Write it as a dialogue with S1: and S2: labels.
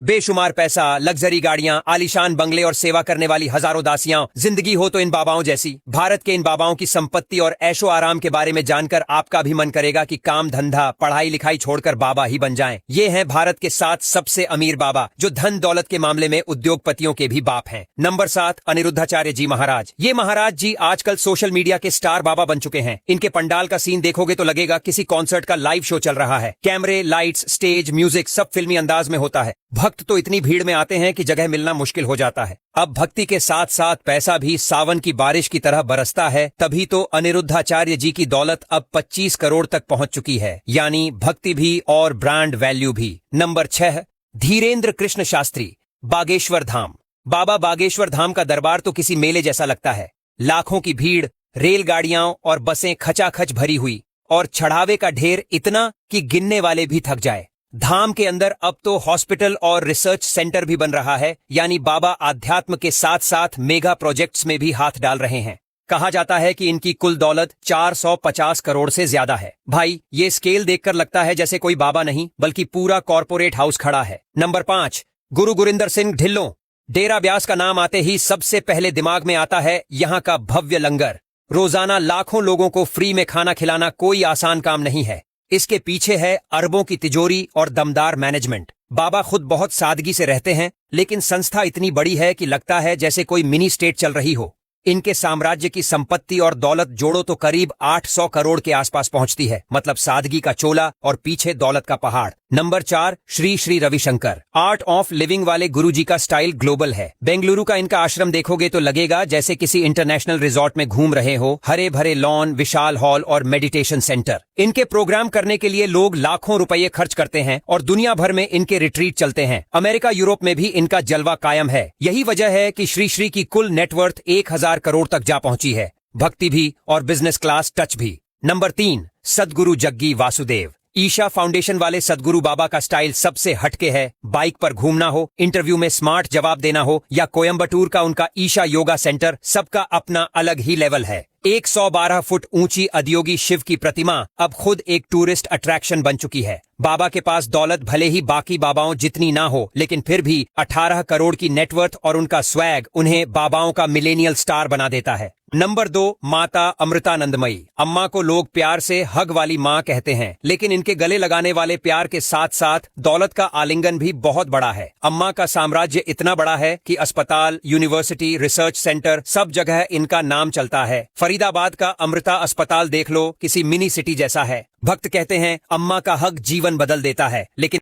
S1: बेशुमार पैसा, लग्जरी गाड़ियां, आलीशान बंगले और सेवा करने वाली हजारों दासियां, जिंदगी हो तो इन बाबाओं जैसी। भारत के इन बाबाओं की संपत्ति और ऐशो आराम के बारे में जानकर आपका भी मन करेगा कि काम धंधा पढ़ाई लिखाई छोड़कर बाबा ही बन जाएं। ये हैं भारत के 7 सबसे अमीर बाबा, जो धन दौलत के मामले में उद्योगपतियों के भी बाप हैं। नंबर 7, अनिरुद्धाचार्य जी महाराज। ये महाराज जी आजकल सोशल मीडिया के स्टार बाबा बन चुके हैं। इनके पंडाल का सीन देखोगे तो लगेगा किसी कॉन्सर्ट का लाइव शो चल रहा है। कैमरे, लाइट्स, स्टेज, म्यूजिक सब फिल्मी अंदाज में होता है। भक्त तो इतनी भीड़ में आते हैं कि जगह मिलना मुश्किल हो जाता है। अब भक्ति के साथ साथ पैसा भी सावन की बारिश की तरह बरसता है, तभी तो अनिरुद्धाचार्य जी की दौलत अब 25 करोड़ तक पहुंच चुकी है, यानी भक्ति भी और ब्रांड वैल्यू भी। नंबर 6, धीरेन्द्र कृष्ण शास्त्री, बागेश्वर धाम। बाबा बागेश्वर धाम का दरबार तो किसी मेले जैसा लगता है। लाखों की भीड़, रेलगाड़ियां और बसें खचाखच भरी हुई और चढ़ावे का ढेर इतना कि गिनने वाले भी थक जाए। धाम के अंदर अब तो हॉस्पिटल और रिसर्च सेंटर भी बन रहा है, यानी बाबा आध्यात्म के साथ साथ मेगा प्रोजेक्ट्स में भी हाथ डाल रहे हैं। कहा जाता है कि इनकी कुल दौलत 450 करोड़ से ज्यादा है। भाई, ये स्केल देखकर लगता है जैसे कोई बाबा नहीं बल्कि पूरा कॉर्पोरेट हाउस खड़ा है। नंबर 5, गुरु गुरिंदर सिंह ढिल्लों। डेरा ब्यास का नाम आते ही सबसे पहले दिमाग में आता है यहाँ का भव्य लंगर। रोजाना लाखों लोगों को फ्री में खाना खिलाना कोई आसान काम नहीं है। इसके पीछे है अरबों की तिजोरी और दमदार मैनेजमेंट। बाबा खुद बहुत सादगी से रहते हैं, लेकिन संस्था इतनी बड़ी है कि लगता है जैसे कोई मिनी स्टेट चल रही हो। इनके साम्राज्य की संपत्ति और दौलत जोड़ो तो करीब 800 करोड़ के आसपास पहुंचती है। मतलब सादगी का चोला और पीछे दौलत का पहाड़। Number 4, Shri Shri Ravishankar. Art of living वाले गुरुजी का स्टाइल ग्लोबल है। बेंगलुरु का इनका आश्रम देखोगे तो लगेगा जैसे किसी इंटरनेशनल रिजॉर्ट में घूम रहे हो। हरे भरे लॉन, विशाल हॉल और मेडिटेशन सेंटर। इनके प्रोग्राम करने के लिए लोग लाखों रुपए खर्च करते हैं और दुनिया भर में इनके रिट्रीट चलते हैं। अमेरिका, यूरोप में भी इनका जलवा कायम है। यही वजह है कि श्री श्री की कुल नेटवर्थ 1000 करोड़ तक जा पहुंची है। भक्ति भी और बिजनेस क्लास टच भी। नंबर 3, सदगुरु जग्गी वासुदेव। ईशा फाउंडेशन वाले सदगुरु बाबा का स्टाइल सबसे हटके है। बाइक पर घूमना हो, इंटरव्यू में स्मार्ट जवाब देना हो या कोयम्बटूर का उनका ईशा योगा सेंटर, सबका अपना अलग ही लेवल है। 112 फुट ऊंची अदियोगी शिव की प्रतिमा अब खुद एक टूरिस्ट अट्रैक्शन बन चुकी है। बाबा के पास दौलत भले ही बाकी बाबाओं जितनी ना हो, लेकिन फिर भी 18 करोड़ की नेटवर्थ और उनका स्वैग उन्हें बाबाओं का मिलेनियल स्टार बना देता है। नंबर 2, माता अमृतानंदमयी। अम्मा को लोग प्यार से हग वाली माँ कहते हैं, लेकिन इनके गले लगाने वाले प्यार के साथ साथ दौलत का आलिंगन भी बहुत बड़ा है। अम्मा का साम्राज्य इतना बड़ा है कि अस्पताल, यूनिवर्सिटी, रिसर्च सेंटर सब जगह इनका नाम चलता है। फरीदाबाद का अमृता अस्पताल देख लो, किसी मिनी सिटी जैसा है। भक्त कहते हैं अम्मा का हग जीवन बदल देता है, लेकिन